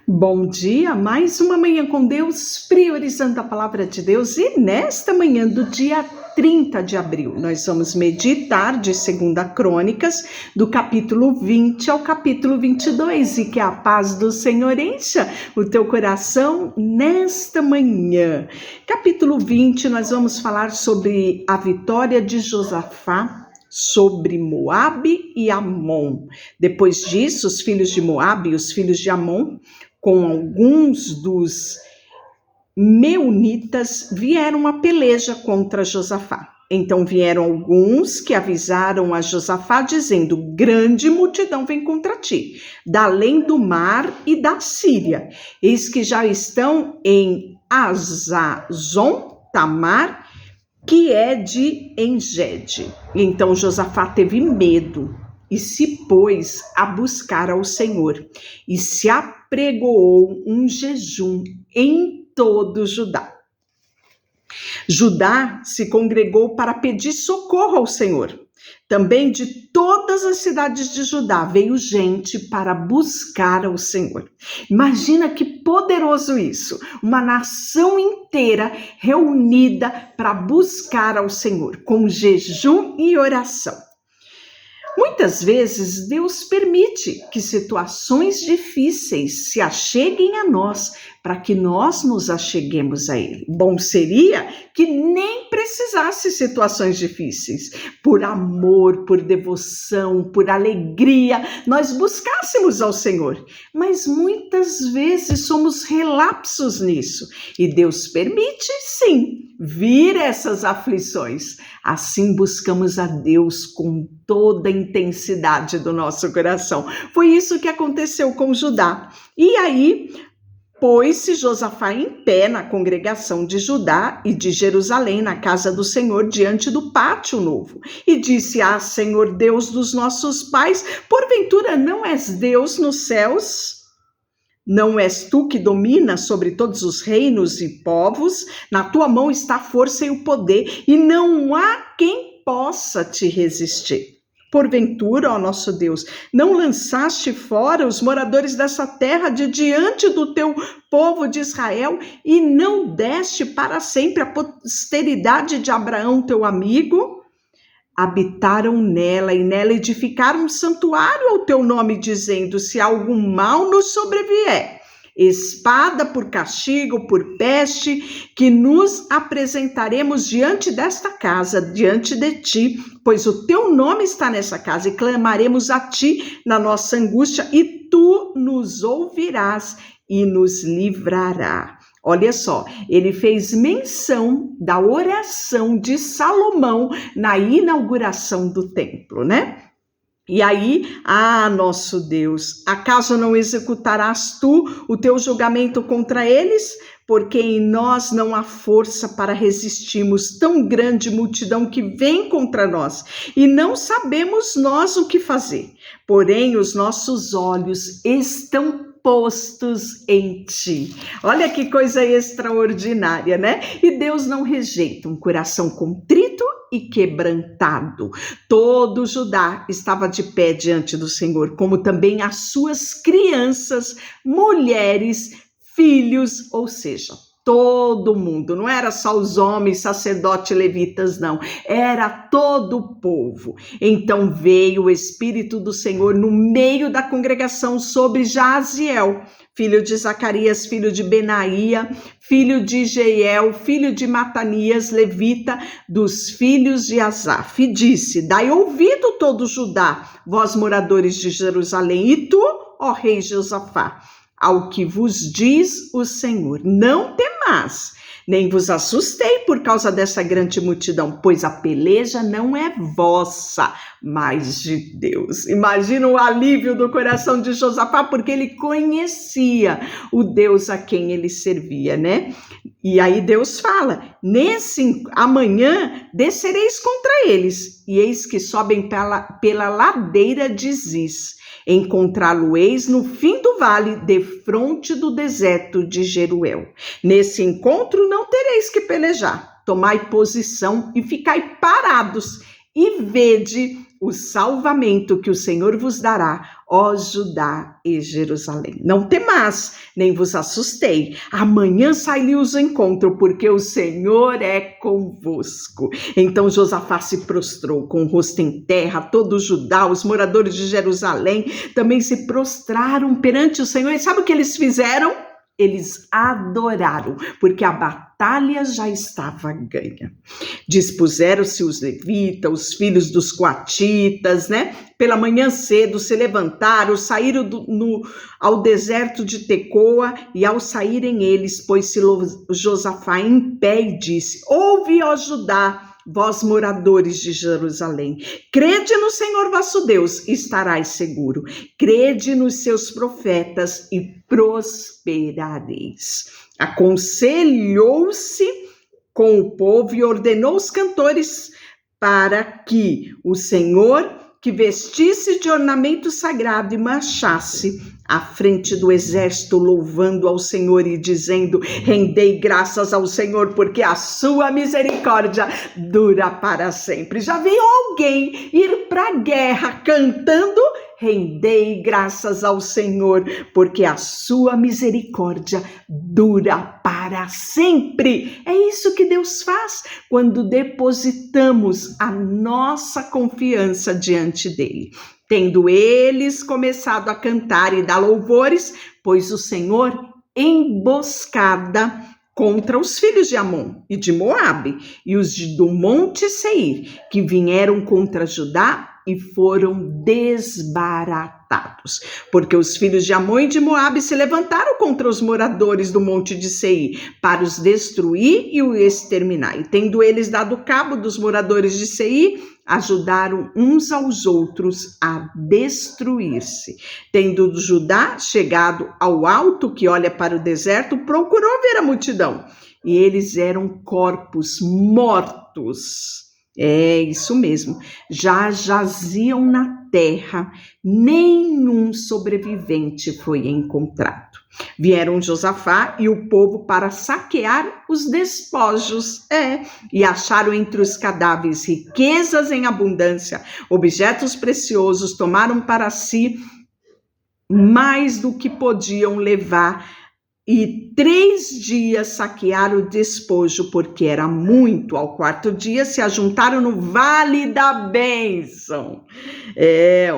Bom dia, mais uma manhã com Deus, priorizando a palavra de Deus. E nesta manhã do dia 30 de abril, nós vamos meditar de 2 Crônicas, do capítulo 20 ao capítulo 22, e que a paz do Senhor encha o teu coração nesta manhã. Capítulo 20, nós vamos falar sobre a vitória de Josafá sobre Moabe e Amon. Depois disso, os filhos de Moabe e os filhos de Amon, com alguns dos meunitas, vieram a peleja contra Josafá. Então vieram alguns que avisaram a Josafá, dizendo: grande multidão vem contra ti, da além do mar e da Síria. Eis que já estão em Hazazon Tamar, que é de Engede. Então Josafá teve medo e se pôs a buscar ao Senhor, e se apregoou um jejum em todo Judá. Judá se congregou para pedir socorro ao Senhor. Também de todas as cidades de Judá veio gente para buscar ao Senhor. Imagina que poderoso isso, uma nação inteira reunida para buscar ao Senhor, com jejum e oração. Muitas vezes Deus permite que situações difíceis se acheguem a nós, para que nós nos acheguemos a Ele. Bom seria que nem precisasse situações difíceis. Por amor, por devoção, por alegria, nós buscássemos ao Senhor. Mas muitas vezes somos relapsos nisso. E Deus permite, sim, vir essas aflições. Assim buscamos a Deus com toda a intensidade do nosso coração. Foi isso que aconteceu com Judá. E aí, pôs-se Josafá em pé na congregação de Judá e de Jerusalém, na casa do Senhor, diante do pátio novo, e disse: Senhor Deus dos nossos pais, porventura não és Deus nos céus? Não és tu que dominas sobre todos os reinos e povos? Na tua mão está a força e o poder, e não há quem possa te resistir. Porventura, ó nosso Deus, não lançaste fora os moradores dessa terra de diante do teu povo de Israel, e não deste para sempre a posteridade de Abraão, teu amigo? Habitaram nela e nela edificaram um santuário ao teu nome, dizendo: se algum mal nos sobrevier, espada por castigo, por peste, que nos apresentaremos diante desta casa, diante de ti, pois o teu nome está nessa casa, e clamaremos a ti na nossa angústia, e tu nos ouvirás e nos livrará. Olha só, ele fez menção da oração de Salomão na inauguração do templo, né? E aí, nosso Deus, acaso não executarás tu o teu julgamento contra eles? Porque em nós não há força para resistirmos tão grande multidão que vem contra nós, e não sabemos nós o que fazer. Porém, os nossos olhos estão postos em ti. Olha que coisa extraordinária, né? E Deus não rejeita um coração contrito e quebrantado. Todo Judá estava de pé diante do Senhor, como também as suas crianças, mulheres, filhos, ou seja, todo mundo, não era só os homens, sacerdotes, levitas, não, era todo o povo. Então veio o Espírito do Senhor no meio da congregação sobre Jaziel, filho de Zacarias, filho de Benaía, filho de Jeiel, filho de Matanias, levita, dos filhos de Asaf, e disse: dai ouvido todo Judá, vós moradores de Jerusalém, e tu, ó rei Josafá, ao que vos diz o Senhor: não temais, nem vos assustei por causa dessa grande multidão, pois a peleja não é vossa, mas de Deus. Imagina o alívio do coração de Josafá, porque ele conhecia o Deus a quem ele servia, né? E aí Deus fala: amanhã descereis contra eles, e eis que sobem pela ladeira de Ziz. Encontrá-lo-eis no fim do vale, defronte do deserto de Jeruel. Nesse encontro não tereis que pelejar. Tomai posição e ficai parados, e vede o salvamento que o Senhor vos dará, ó Judá e Jerusalém. Não temais, nem vos assustei. Amanhã sai-lhe-os ao encontro, porque o Senhor é convosco. Então Josafá se prostrou com o rosto em terra, todo Judá, os moradores de Jerusalém também se prostraram perante o Senhor. E sabe o que eles fizeram? Eles adoraram, porque a batalha já estava ganha. Dispuseram-se os levitas, os filhos dos coatitas, né? Pela manhã cedo se levantaram, saíram ao deserto de Tecoa, e ao saírem eles, pôs-se Josafá em pé e disse: ouve, ó Judá, vós moradores de Jerusalém, crede no Senhor vosso Deus e estarás seguro, crede nos seus profetas e prosperareis. Aconselhou-se com o povo e ordenou os cantores para que o Senhor que vestisse de ornamento sagrado e marchasse à frente do exército, louvando ao Senhor e dizendo: rendei graças ao Senhor, porque a sua misericórdia dura para sempre. Já veio alguém ir para a guerra cantando: rendei graças ao Senhor, porque a sua misericórdia dura para sempre. É isso que Deus faz quando depositamos a nossa confiança diante dele. Tendo eles começado a cantar e dar louvores, pôs o Senhor emboscada contra os filhos de Amon e de Moabe e os do monte Seir, que vieram contra Judá e foram desbaratados, porque os filhos de Amon e de Moabe se levantaram contra os moradores do monte de Seir para os destruir e os exterminar. E tendo eles dado cabo dos moradores de Seir, ajudaram uns aos outros a destruir-se. Tendo Judá chegado ao alto que olha para o deserto, procurou ver a multidão, e eles eram corpos mortos. É isso mesmo, já jaziam na terra, nenhum sobrevivente foi encontrado. Vieram Josafá e o povo para saquear os despojos, e acharam entre os cadáveres riquezas em abundância, objetos preciosos, tomaram para si mais do que podiam levar, e 3 dias saquearam o despojo, porque era muito. Ao 4º dia se ajuntaram no Vale da Bênção,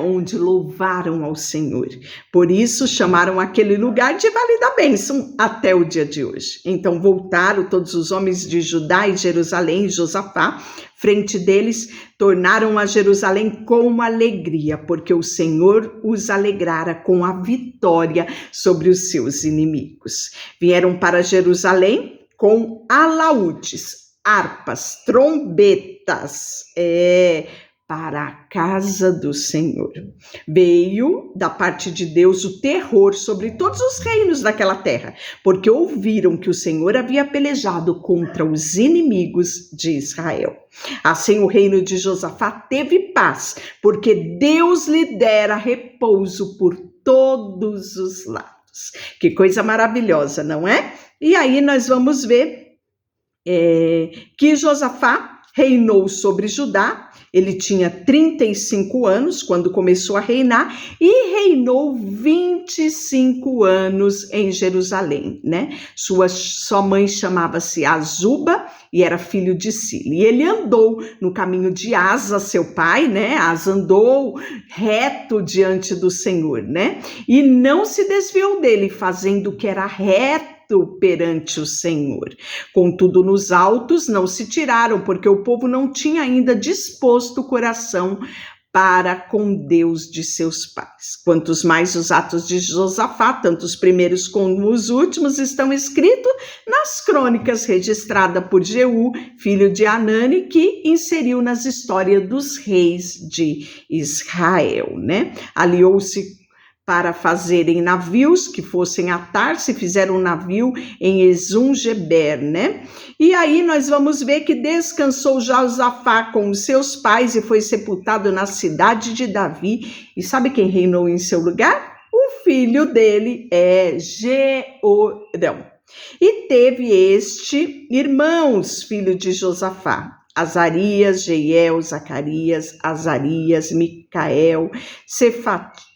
onde louvaram ao Senhor. Por isso chamaram aquele lugar de Vale da Bênção até o dia de hoje. Então voltaram todos os homens de Judá e Jerusalém, e Josafá, frente deles, tornaram a Jerusalém com alegria, porque o Senhor os alegrara com a vitória sobre os seus inimigos. Vieram para Jerusalém com alaúdes, harpas, trombetas, para a casa do Senhor. Veio da parte de Deus o terror sobre todos os reinos daquela terra, porque ouviram que o Senhor havia pelejado contra os inimigos de Israel. Assim o reino de Josafá teve paz, porque Deus lhe dera repouso por todos os lados. Que coisa maravilhosa, não é? E aí nós vamos ver que Josafá reinou sobre Judá. Ele tinha 35 anos quando começou a reinar e reinou 25 anos em Jerusalém, né? Sua mãe chamava-se Azuba e era filho de Sile. E ele andou no caminho de Asa, seu pai, né? Asa andou reto diante do Senhor, né? E não se desviou dele, fazendo o que era reto perante o Senhor. Contudo, nos altos não se tiraram, porque o povo não tinha ainda disposto o coração para com Deus de seus pais. Quantos mais os atos de Josafá, tanto os primeiros como os últimos, estão escritos nas crônicas registradas por Jeú, filho de Anani, que inseriu nas histórias dos reis de Israel, né? Aliou-se para fazerem navios que fossem a Tarse, fizeram um navio em Ezum-Geber, né? E aí nós vamos ver que descansou Josafá com os seus pais e foi sepultado na cidade de Davi. E sabe quem reinou em seu lugar? O filho dele Jeorão. E teve este irmãos, filho de Josafá, Azarias, Jeiel, Zacarias, Azarias, Micael,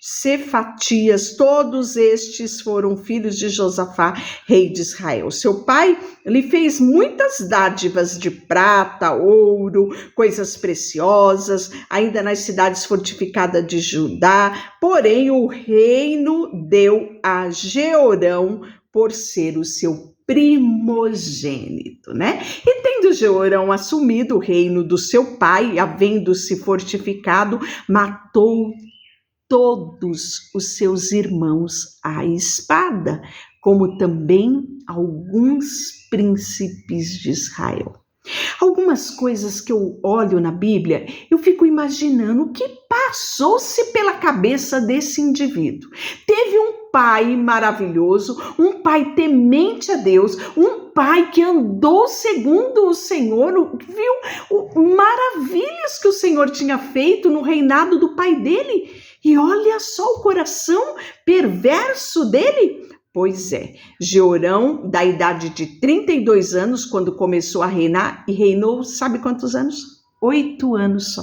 Cefatias, todos estes foram filhos de Josafá, rei de Israel. Seu pai lhe fez muitas dádivas de prata, ouro, coisas preciosas, ainda nas cidades fortificadas de Judá, porém o reino deu a Jeorão por ser o seu primogênito, né? E tendo Jeorão assumido o reino do seu pai, havendo-se fortificado, matou todos os seus irmãos à espada, como também alguns príncipes de Israel. Algumas coisas que eu olho na Bíblia, eu fico imaginando o que passou-se pela cabeça desse indivíduo. Teve um pai maravilhoso, um pai temente a Deus, um pai que andou segundo o Senhor, viu maravilhas que o Senhor tinha feito no reinado do pai dele. E olha só o coração perverso dele. Pois é, Jeorão, da idade de 32 anos, quando começou a reinar, e reinou, sabe quantos anos? 8 anos só.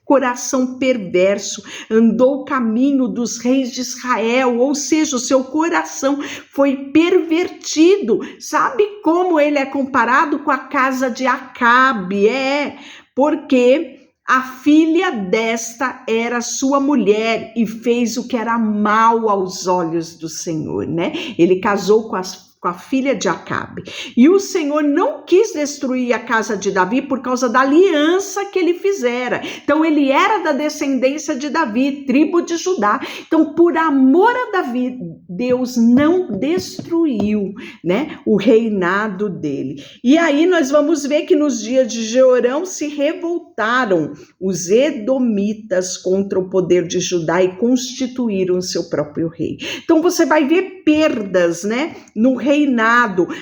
Coração perverso, andou o caminho dos reis de Israel, ou seja, o seu coração foi pervertido. Sabe como ele é comparado com a casa de Acabe? Porque a filha desta era sua mulher e fez o que era mal aos olhos do Senhor, né? Ele casou com a filha de Acabe. E o Senhor não quis destruir a casa de Davi por causa da aliança que ele fizera. Então ele era da descendência de Davi, tribo de Judá. Então por amor a Davi, Deus não destruiu, né, o reinado dele. E aí nós vamos ver que nos dias de Jeorão se revoltaram os edomitas contra o poder de Judá e constituíram seu próprio rei. Então você vai ver perdas, né, no reinado.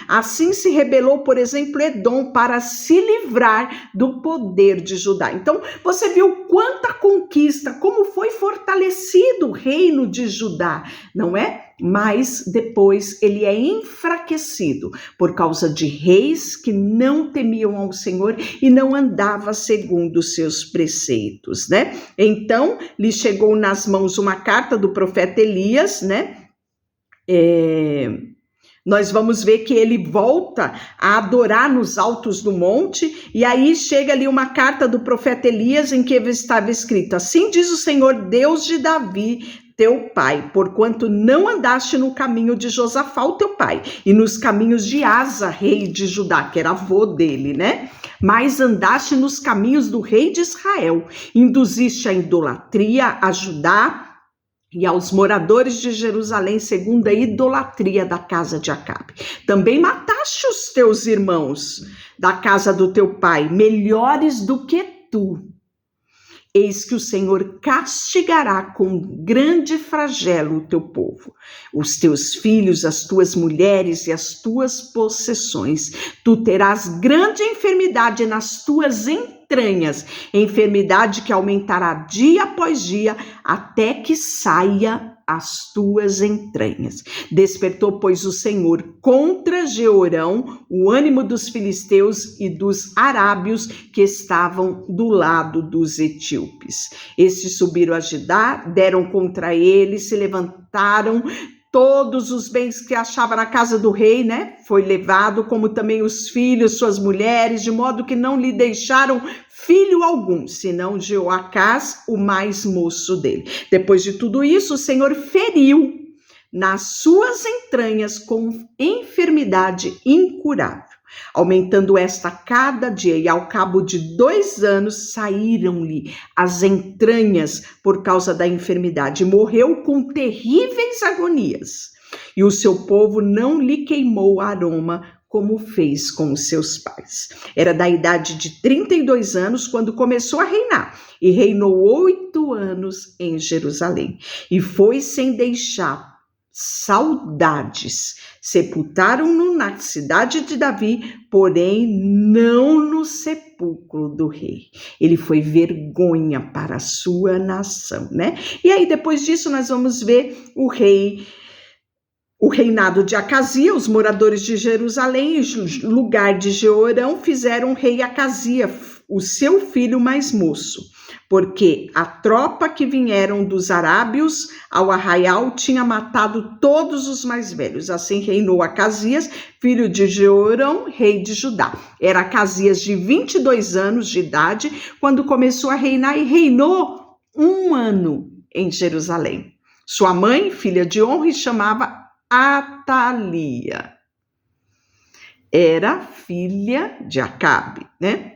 Assim se rebelou, por exemplo, Edom para se livrar do poder de Judá. Então você viu quanta conquista, como foi fortalecido o reino de Judá, não é? Mas depois ele é enfraquecido por causa de reis que não temiam ao Senhor e não andavam segundo os seus preceitos, né? Então lhe chegou nas mãos uma carta do profeta Elias, né? Nós vamos ver que ele volta a adorar nos altos do monte, e aí chega ali uma carta do profeta Elias em que estava escrito: assim diz o Senhor, Deus de Davi, teu pai, porquanto não andaste no caminho de Josafá, o teu pai, e nos caminhos de Asa, rei de Judá, que era avô dele, né? Mas andaste nos caminhos do rei de Israel, induziste a idolatria a Judá e aos moradores de Jerusalém, segundo a idolatria da casa de Acabe. Também mataste os teus irmãos da casa do teu pai, melhores do que tu. Eis que o Senhor castigará com grande flagelo o teu povo, os teus filhos, as tuas mulheres e as tuas possessões. Tu terás grande enfermidade nas tuas entranhas, enfermidade que aumentará dia após dia, até que saia as tuas entranhas. Despertou, pois, o Senhor contra Jeorão o ânimo dos filisteus e dos arábios que estavam do lado dos etíopes. Estes subiram a Judá, deram contra ele, se levantaram. Todos os bens que achava na casa do rei, né, foi levado, como também os filhos, suas mulheres, de modo que não lhe deixaram filho algum, senão Jeoacás, o mais moço dele. Depois de tudo isso, o Senhor feriu nas suas entranhas com enfermidade incurável, aumentando esta cada dia, e ao cabo de 2 anos saíram-lhe as entranhas por causa da enfermidade. Morreu com terríveis agonias, e o seu povo não lhe queimou aroma, como fez com os seus pais. Era da idade de 32 anos quando começou a reinar, e reinou 8 anos em Jerusalém. E foi sem deixar saudades. Sepultaram-no na cidade de Davi, porém não no sepulcro do rei. Ele foi vergonha para a sua nação, né? E aí depois disso nós vamos ver o rei o reinado de Acazia, os moradores de Jerusalém, lugar de Jeorão, fizeram rei Acazia, o seu filho mais moço, porque a tropa que vieram dos arábios ao arraial tinha matado todos os mais velhos. Assim reinou Acazias, filho de Jeorão, rei de Judá. Era Acazias de 22 anos de idade quando começou a reinar e reinou 1 ano em Jerusalém. Sua mãe, filha de Omri, chamava Atalia. Era filha de Acabe, né?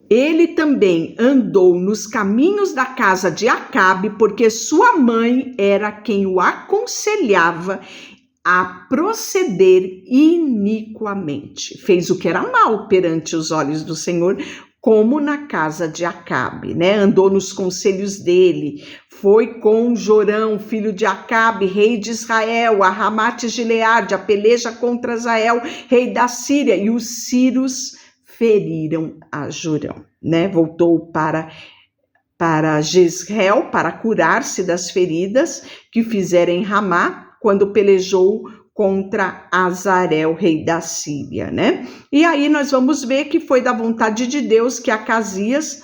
Ele também andou nos caminhos da casa de Acabe, porque sua mãe era quem o aconselhava a proceder iniquamente. Fez o que era mal perante os olhos do Senhor, como na casa de Acabe, né? Andou nos conselhos dele, foi com Jorão, filho de Acabe, rei de Israel, a Ramate Gileade, a peleja contra Azael, rei da Síria, e os sírios feriram a Jorão, né? Voltou para Jezreel para curar-se das feridas que fizeram em Ramá, quando pelejou contra Azarel, rei da Síria, né? E aí nós vamos ver que foi da vontade de Deus que Acazias,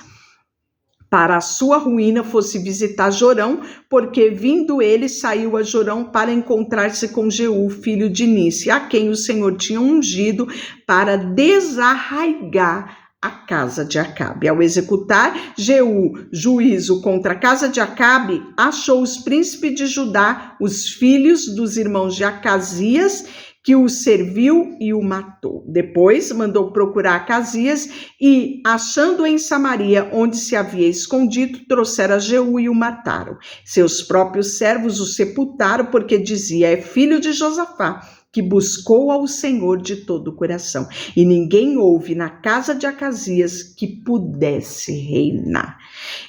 para a sua ruína, fosse visitar Jorão, porque vindo ele, saiu a Jorão para encontrar-se com Jeú, filho de Nissi, a quem o Senhor tinha ungido para desarraigar a casa de Acabe. Ao executar Jeú juízo contra a casa de Acabe, achou os príncipes de Judá, os filhos dos irmãos de Acazias, que o serviu e o matou. Depois mandou procurar Acazias e, achando em Samaria, onde se havia escondido, trouxeram Jeú e o mataram. Seus próprios servos o sepultaram, porque dizia: é filho de Josafá, que buscou ao Senhor de todo o coração. E ninguém houve na casa de Acazias que pudesse reinar.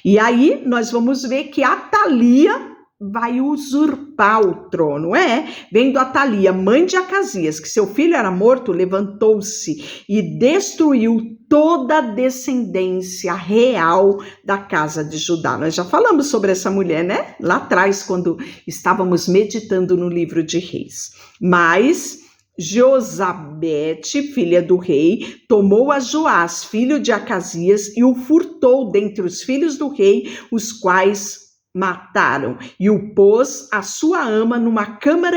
E aí nós vamos ver que Atalia vai usurpar o trono, vendo Atalia, mãe de Acazias, que seu filho era morto, levantou-se e destruiu toda a descendência real da casa de Judá. Nós já falamos sobre essa mulher, né? Lá atrás, quando estávamos meditando no livro de Reis. Mas Josabete, filha do rei, tomou a Joás, filho de Acazias, e o furtou dentre os filhos do rei, os quais mataram, e o pôs a sua ama numa câmara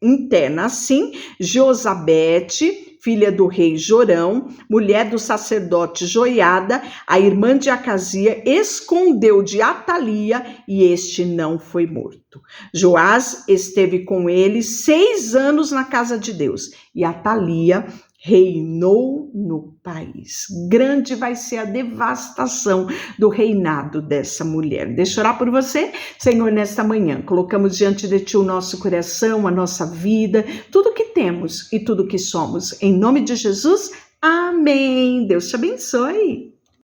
interna. Assim, Josabete, filha do rei Jorão, mulher do sacerdote Joiada, a irmã de Acazia, escondeu de Atalia, e este não foi morto. Joás esteve com ele 6 anos na casa de Deus, e Atalia reinou no país. Grande vai ser a devastação do reinado dessa mulher. Deixa eu orar por você, Senhor, nesta manhã. Colocamos diante de Ti o nosso coração, a nossa vida, tudo que temos e tudo que somos. Em nome de Jesus, amém. Deus te abençoe.